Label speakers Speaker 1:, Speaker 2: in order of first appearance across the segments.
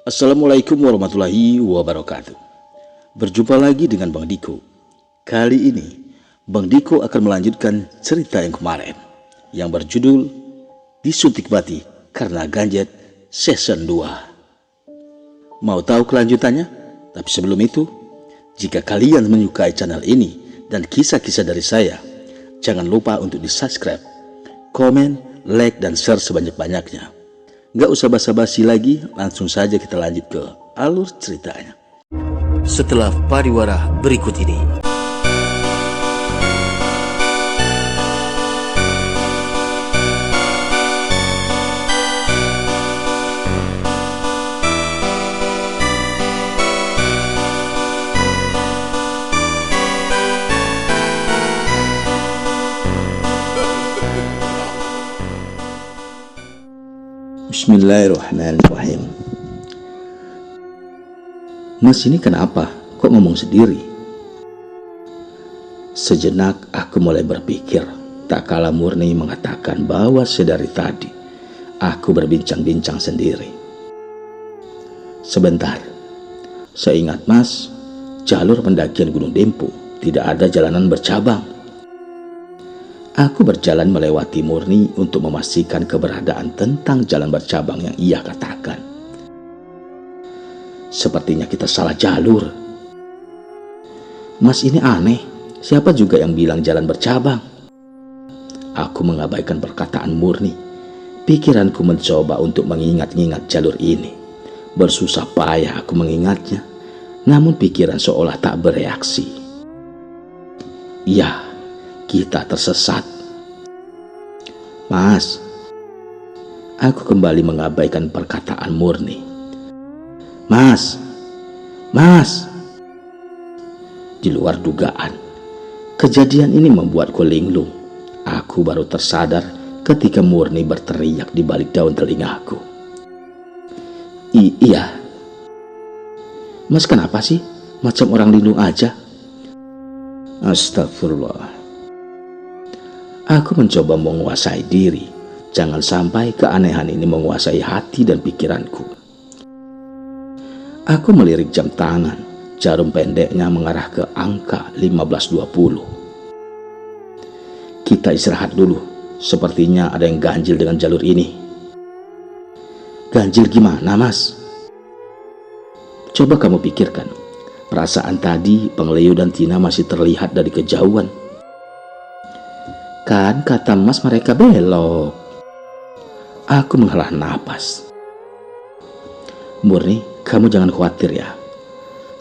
Speaker 1: Assalamualaikum warahmatullahi wabarakatuh. Berjumpa lagi dengan Bang Diko. Kali ini Bang Diko akan melanjutkan cerita yang kemarin yang berjudul Disuntik Mati Karena Ganjet Season 2. Mau tahu kelanjutannya? Tapi sebelum itu, jika kalian menyukai channel ini dan kisah-kisah dari saya, jangan lupa untuk di-subscribe, komen, like, dan share sebanyak-banyaknya. Gak usah basa-basi lagi, langsung saja kita lanjut ke alur ceritanya. Setelah pariwara berikut ini. Bismillahirrahmanirrahim. Mas ini kenapa? Kok ngomong sendiri? Sejenak aku mulai berpikir, tak kala Murni mengatakan bahwa sedari tadi aku berbincang-bincang sendiri. Sebentar, seingat Mas, jalur pendakian Gunung Dempo tidak ada jalanan bercabang. Aku berjalan melewati Murni untuk memastikan keberadaan tentang jalan bercabang yang ia katakan. Sepertinya kita salah jalur. Mas ini aneh, siapa juga yang bilang jalan bercabang? Aku mengabaikan perkataan Murni. Pikiranku mencoba untuk mengingat-ingat jalur ini. Bersusah payah aku mengingatnya, namun pikiran seolah tak bereaksi. Ya, kita tersesat. Mas, aku kembali mengabaikan perkataan Murni. Mas. Di luar dugaan, kejadian ini membuatku linglung. Aku baru tersadar ketika Murni berteriak di balik daun telingaku. Iya. Mas kenapa sih? Macam orang linglung aja. Astagfirullah. Aku mencoba menguasai diri. Jangan sampai keanehan ini menguasai hati dan pikiranku. Aku melirik jam tangan. Jarum pendeknya mengarah ke angka 15.20. Kita istirahat dulu. Sepertinya ada yang ganjil dengan jalur ini. Ganjil gimana, Mas? Coba kamu pikirkan. Perasaan tadi Pengleo dan Tina masih terlihat dari kejauhan. Kan kata Mas mereka belok. Aku menghela napas. Murni, kamu jangan khawatir ya.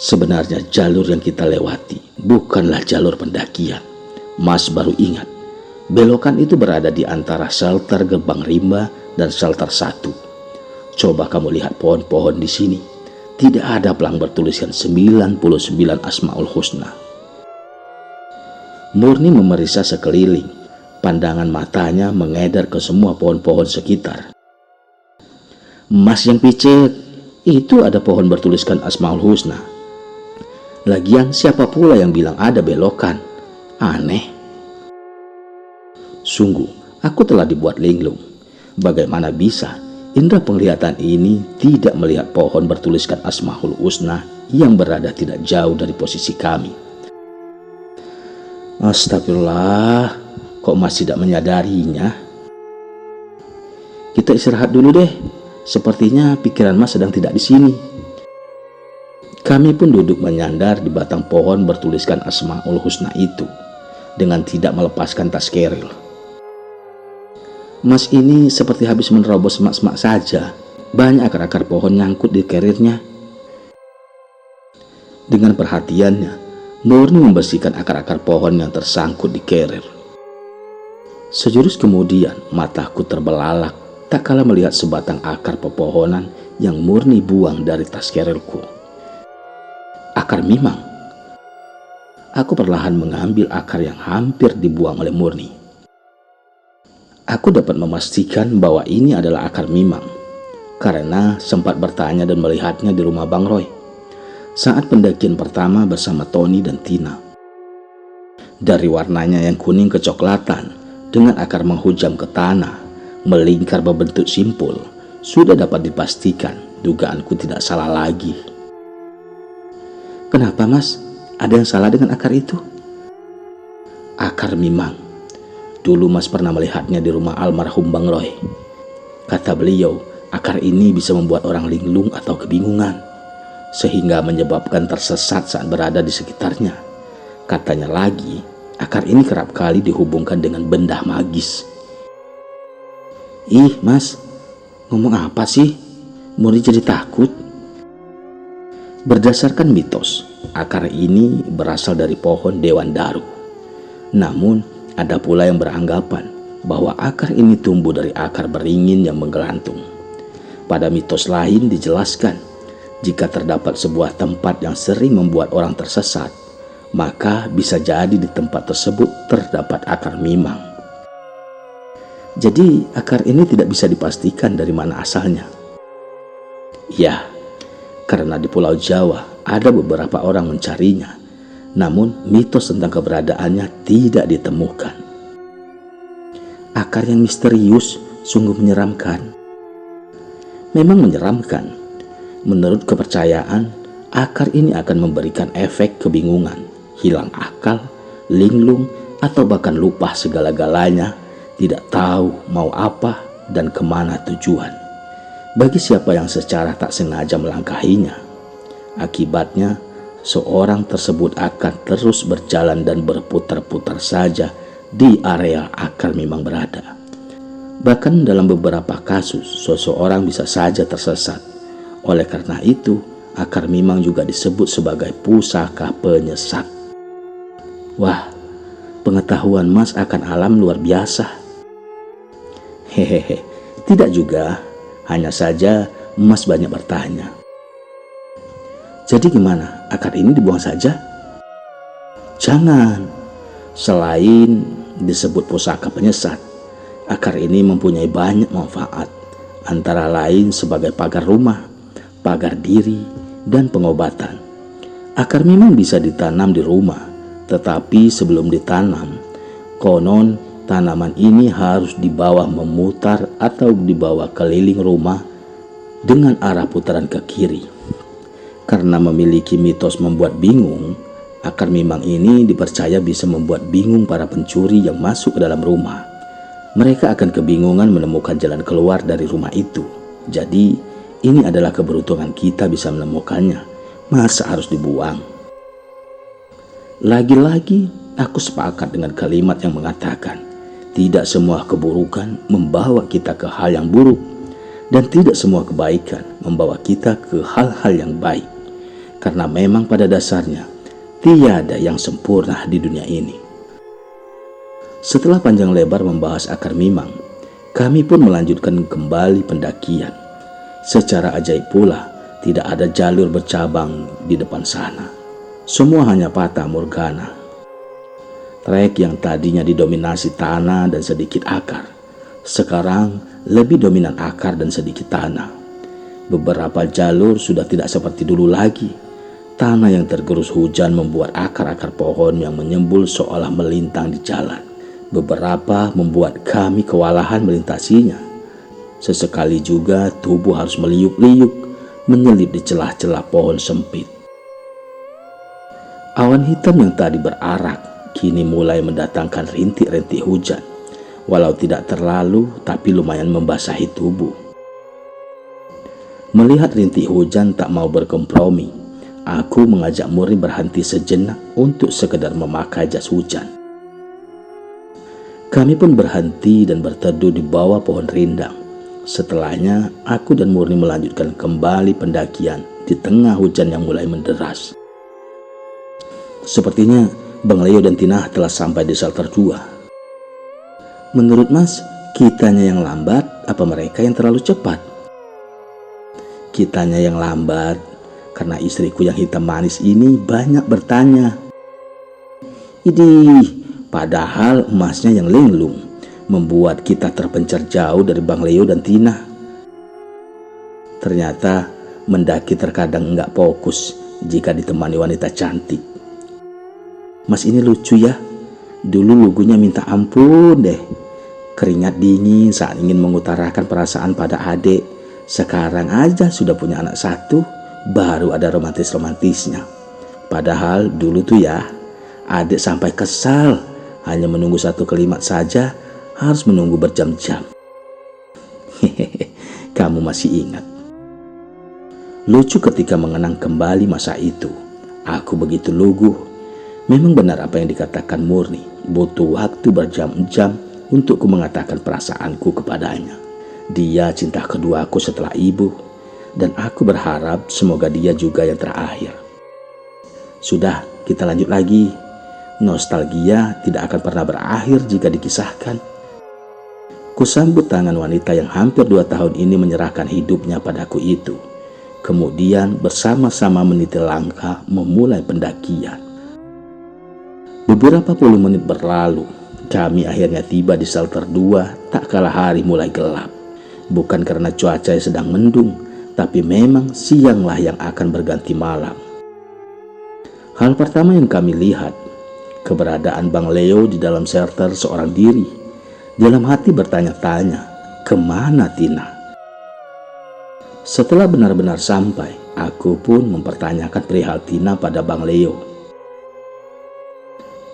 Speaker 1: Sebenarnya jalur yang kita lewati bukanlah jalur pendakian. Mas baru ingat, belokan itu berada di antara shelter Gerbang Rimba dan shelter 1. Coba kamu lihat pohon-pohon di sini. Tidak ada pelang bertuliskan 99 Asmaul Husna. Murni memeriksa sekeliling. Pandangan matanya mengedar ke semua pohon-pohon sekitar. Mas yang picit, itu ada pohon bertuliskan Asmaul Husna. Lagian siapa pula yang bilang ada belokan? Aneh. Sungguh, aku telah dibuat linglung. Bagaimana bisa indera penglihatan ini tidak melihat pohon bertuliskan Asmaul Husna yang berada tidak jauh dari posisi kami? Astagfirullah. Kok Mas tidak menyadarinya? Kita istirahat dulu deh. Sepertinya pikiran Mas sedang tidak di sini. Kami pun duduk menyandar di batang pohon bertuliskan Asmaul Husna itu dengan tidak melepaskan tas keril. Mas ini seperti habis menerobos semak-semak saja. Banyak akar-akar pohon nyangkut di kerirnya. Dengan perhatiannya, Murni membersihkan akar-akar pohon yang tersangkut di kerir. Sejurus kemudian mataku terbelalak tak kala melihat sebatang akar pepohonan yang Murni buang dari tas kerilku. Akar mimang. Aku perlahan mengambil akar yang hampir dibuang oleh Murni. Aku dapat memastikan bahwa ini adalah akar mimang karena sempat bertanya dan melihatnya di rumah Bang Roy saat pendakian pertama bersama Tony dan Tina. Dari warnanya yang kuning kecoklatan dengan akar menghujam ke tanah, melingkar berbentuk simpul, sudah dapat dipastikan dugaanku tidak salah lagi. Kenapa, Mas? Ada yang salah dengan akar itu? Akar mimang. Dulu Mas pernah melihatnya di rumah almarhum Bang Roy. Kata beliau, akar ini bisa membuat orang linglung atau kebingungan, sehingga menyebabkan tersesat saat berada di sekitarnya. Katanya lagi, akar ini kerap kali dihubungkan dengan benda magis. Ih, Mas, ngomong apa sih? Murni jadi takut. Berdasarkan mitos, akar ini berasal dari pohon Dewan Daru. Namun, ada pula yang beranggapan bahwa akar ini tumbuh dari akar beringin yang menggelantung. Pada mitos lain dijelaskan, jika terdapat sebuah tempat yang sering membuat orang tersesat, maka bisa jadi di tempat tersebut terdapat akar mimang. Jadi akar ini tidak bisa dipastikan dari mana asalnya. Ya, karena di Pulau Jawa ada beberapa orang mencarinya, namun mitos tentang keberadaannya tidak ditemukan. Akar yang misterius sungguh menyeramkan. Memang menyeramkan. Menurut kepercayaan, akar ini akan memberikan efek kebingungan, hilang akal, linglung, atau bahkan lupa segala-galanya, tidak tahu mau apa dan kemana tujuan. Bagi siapa yang secara tak sengaja melangkahinya, akibatnya seorang tersebut akan terus berjalan dan berputar-putar saja di area akar mimang berada. Bahkan dalam beberapa kasus, seseorang bisa saja tersesat. Oleh karena itu, akar mimang juga disebut sebagai pusaka penyesat. Wah, pengetahuan Mas akan alam luar biasa. Hehehe, tidak juga, hanya saja Mas banyak bertanya. Jadi gimana, akar ini dibuang saja? Jangan. Selain disebut pusaka penyesat, akar ini mempunyai banyak manfaat, antara lain sebagai pagar rumah, pagar diri, dan pengobatan. Akar memang bisa ditanam di rumah, tetapi sebelum ditanam, konon tanaman ini harus dibawa memutar atau dibawa keliling rumah dengan arah putaran ke kiri. Karena memiliki mitos membuat bingung, akar mimang ini dipercaya bisa membuat bingung para pencuri yang masuk ke dalam rumah. Mereka akan kebingungan menemukan jalan keluar dari rumah itu. Jadi, ini adalah keberuntungan kita bisa menemukannya. Masa harus dibuang? Lagi-lagi, aku sepakat dengan kalimat yang mengatakan, tidak semua keburukan membawa kita ke hal yang buruk, dan tidak semua kebaikan membawa kita ke hal-hal yang baik. Karena memang pada dasarnya, tiada yang sempurna di dunia ini. Setelah panjang lebar membahas akar mimang, kami pun melanjutkan kembali pendakian. Secara ajaib pula, tidak ada jalur bercabang di depan sana. Semua hanya fata morgana. Trek yang tadinya didominasi tanah dan sedikit akar, sekarang lebih dominan akar dan sedikit tanah. Beberapa jalur sudah tidak seperti dulu lagi. Tanah yang tergerus hujan membuat akar-akar pohon yang menyembul seolah melintang di jalan. Beberapa membuat kami kewalahan melintasinya. Sesekali juga tubuh harus meliuk-liuk, menyelip di celah-celah pohon sempit. Awan hitam yang tadi berarak kini mulai mendatangkan rintik-rintik hujan. Walau tidak terlalu, tapi lumayan membasahi tubuh. Melihat rintik hujan tak mau berkompromi, aku mengajak Murni berhenti sejenak untuk sekedar memakai jas hujan. Kami pun berhenti dan berteduh di bawah pohon rindang. Setelahnya, aku dan Murni melanjutkan kembali pendakian di tengah hujan yang mulai menderas. Sepertinya Bang Leo dan Tina telah sampai di shelter 2. Menurut Mas, kitanya yang lambat apa mereka yang terlalu cepat? Kitanya yang lambat karena istriku yang hitam manis ini banyak bertanya. Idih, padahal emasnya yang linglung membuat kita terpencar jauh dari Bang Leo dan Tina. Ternyata mendaki terkadang enggak fokus jika ditemani wanita cantik. Mas ini lucu ya, dulu lugunya minta ampun deh. Keringat dingin saat ingin mengutarakan perasaan pada adik, Sekarang aja sudah punya anak satu, baru ada romantis-romantisnya. Padahal dulu tuh ya, adik sampai kesal, hanya menunggu satu kalimat saja harus menunggu berjam-jam. Hehehe, kamu masih ingat? Lucu ketika mengenang kembali masa itu. Aku begitu lugu. Memang benar apa yang dikatakan Murni, butuh waktu berjam-jam untuk ku mengatakan perasaanku kepadanya. Dia cinta keduaku setelah ibu, dan aku berharap semoga dia juga yang terakhir. Sudah, kita lanjut lagi. Nostalgia tidak akan pernah berakhir jika dikisahkan. Kusambut tangan wanita yang hampir 2 tahun ini menyerahkan hidupnya padaku itu. Kemudian bersama-sama meniti langkah memulai pendakian. Beberapa puluh menit berlalu, kami akhirnya tiba di shelter 2 tak kala hari mulai gelap. Bukan karena cuaca yang sedang mendung, tapi memang sianglah yang akan berganti malam. Hal pertama yang kami lihat, keberadaan Bang Leo di dalam shelter seorang diri. Dalam hati bertanya-tanya, kemana Tina? Setelah benar-benar sampai, aku pun mempertanyakan perihal Tina pada Bang Leo.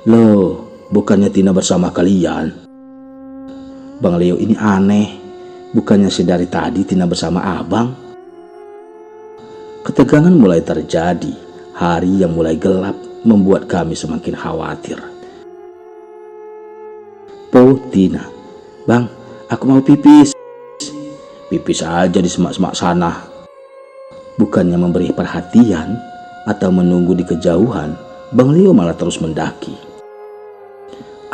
Speaker 1: Loh, bukannya Tina bersama kalian? Bang Leo ini aneh. Bukannya sedari tadi Tina bersama abang? Ketegangan mulai terjadi. Hari yang mulai gelap membuat kami semakin khawatir. Po, Tina. Bang, aku mau pipis. Pipis aja di semak-semak sana. Bukannya memberi perhatian atau menunggu di kejauhan, Bang Leo malah terus mendaki.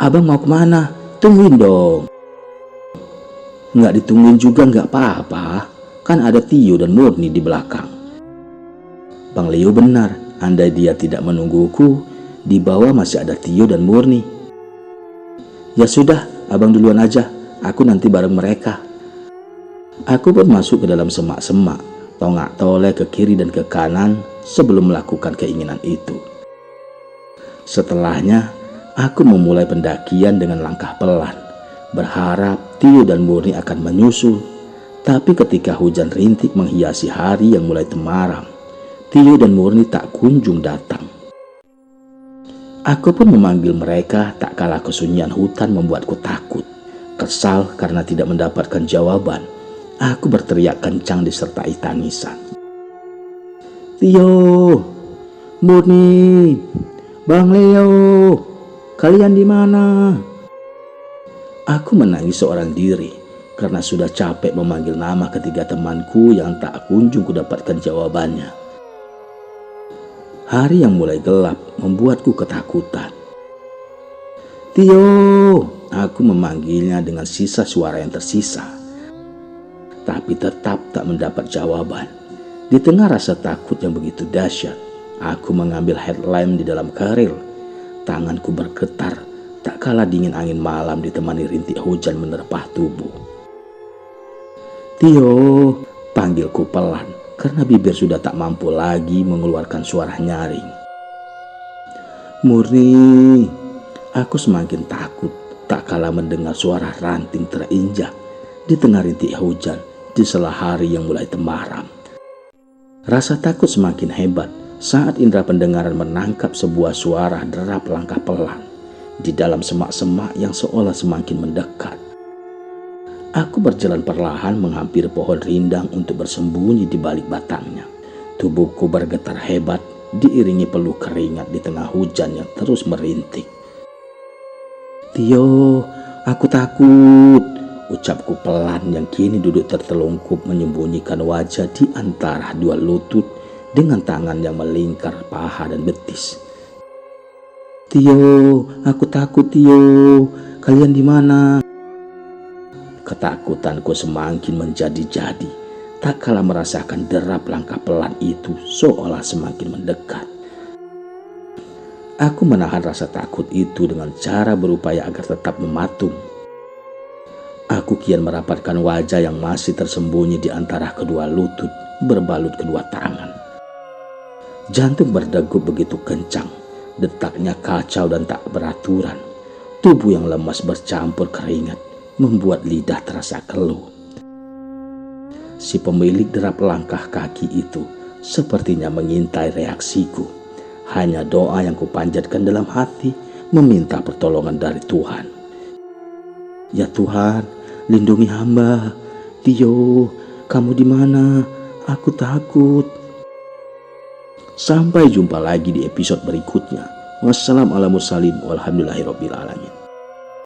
Speaker 1: Abang mau kemana? Tungguin dong. Nggak ditungguin juga nggak apa-apa. Kan ada Tio dan Murni di belakang. Bang Leo benar. Andai dia tidak menungguku, di bawah masih ada Tio dan Murni. Ya sudah, abang duluan aja. Aku nanti bareng mereka. Aku pun masuk ke dalam semak-semak, tongak-toleh ke kiri dan ke kanan sebelum melakukan keinginan itu. Setelahnya, aku memulai pendakian dengan langkah pelan, berharap Tio dan Murni akan menyusul. Tapi ketika hujan rintik menghiasi hari yang mulai temaram, Tio dan Murni tak kunjung datang. Aku pun memanggil mereka, tak kalah kesunyian hutan membuatku takut. Kesal karena tidak mendapatkan jawaban, aku berteriak kencang disertai tangisan. Tio, Murni, Bang Leo, kalian di mana? Aku menangis seorang diri karena sudah capek memanggil nama ketiga temanku yang tak kunjung kudapatkan jawabannya. Hari yang mulai gelap membuatku ketakutan. Tio, aku memanggilnya dengan sisa suara yang tersisa. Tapi tetap tak mendapat jawaban. Di tengah rasa takut yang begitu dahsyat, aku mengambil headlamp di dalam keril. Tanganku bergetar, tak kalah dingin angin malam ditemani rintik hujan menerpah tubuh. Tio, panggilku pelan, karena bibir sudah tak mampu lagi mengeluarkan suara nyaring. Murni, aku semakin takut, tak kalah mendengar suara ranting terinjak di tengah rintik hujan di sela hari yang mulai temaram. Rasa takut semakin hebat saat indera pendengaran menangkap sebuah suara derap langkah pelan di dalam semak-semak yang seolah semakin mendekat. Aku berjalan perlahan menghampiri pohon rindang untuk bersembunyi di balik batangnya. Tubuhku bergetar hebat diiringi peluh keringat di tengah hujan yang terus merintik. Tio, aku takut, ucapku pelan yang kini duduk tertelungkup menyembunyikan wajah di antara dua lutut dengan tangan yang melingkar paha dan betis. Tio, aku takut Tio, kalian di mana? Ketakutanku semakin menjadi-jadi, tak kalah merasakan derap langkah pelan itu seolah semakin mendekat. Aku menahan rasa takut itu dengan cara berupaya agar tetap mematung. Aku kian merapatkan wajah yang masih tersembunyi di antara kedua lutut berbalut kedua tangan. Jantung berdegup begitu kencang, detaknya kacau dan tak beraturan. Tubuh yang lemas bercampur keringat membuat lidah terasa keluh. Si pemilik derap langkah kaki itu sepertinya mengintai reaksiku. Hanya doa yang kupanjatkan dalam hati meminta pertolongan dari Tuhan. Ya Tuhan, lindungi hamba. Tio, kamu di mana? Aku takut. Sampai jumpa lagi di episode berikutnya. Wassalamualaikum warahmatullahi wabarakatuh.